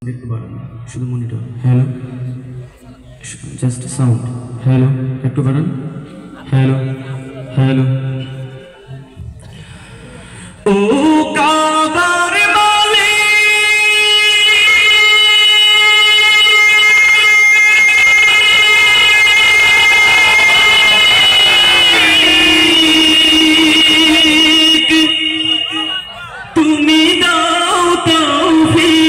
একটু বাড়ান, শুধু monitor. Hello, just sound. Hello, একটু বাড়ান। Hello hello. ও কাবার মালিক, তুমি দাও তৌফিক,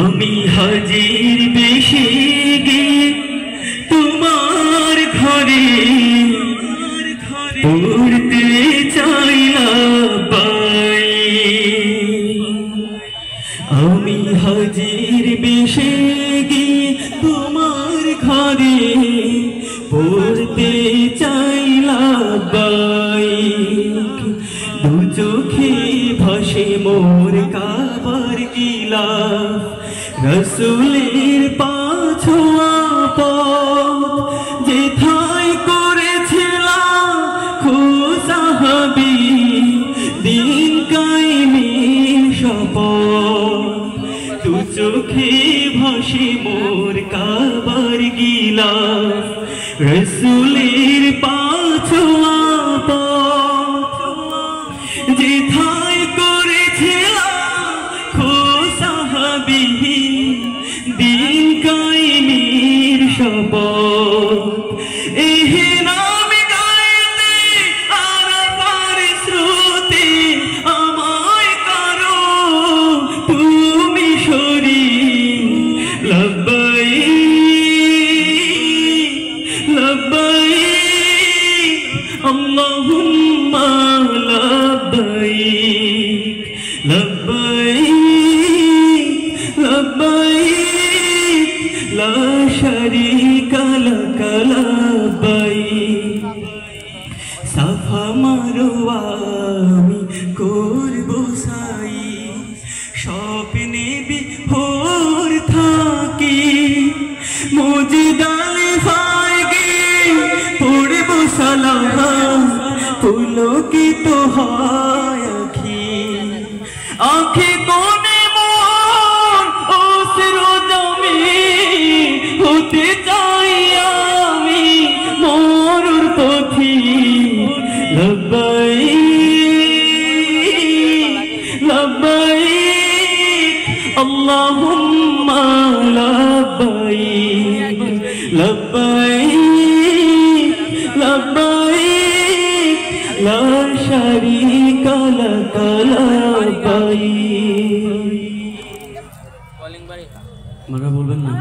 আমি হাজির বেশি গিয়ে তোমার ঘরে পড়তে চাইলাম, আমি হাজির বেশি গিয়ে তোমার ঘরে পড়তে চাইলাম, দু চোখে ভাসে মোর কাবার গিলাফ, রসুলের পাছোয়া পথ যেথায় করেছিলাম খুসাহাবি, দিন কায়েমের শপথ, দু চোখে ভাসে মোর কাবার গিলাফ, রসুলের পাছোয়া পথ যেথায় করেছিলাম খুসাহাবি, দিন কায়েমের শপথ, এহে নাম গাইতে আরাফার স্রোতে আমায় করো তুমি শরীক, লব্বাইক লব্বাইক আল্লাহুম্মা লব্বাইক, লব্বাইক লব্বাইক লা শারীকা লাক লব্বাইক। সাফা মারওয়া আমি করব সাই, স্বপ্নে বিভোর থাকি, মুজদালে ফায়গে পড়ব সালাম, পুলকিত হয় আখি, আখি কোণে মোর অশ্রু জমে, হতে চাই আমি মরুর পথি, লব্বাইক লব্বাইক আল্লাহুম্মা লব্বাইক, লব্বাইক লব্বাইক লা শারীকা লাক লব্বাইক। মারা বলবেন না।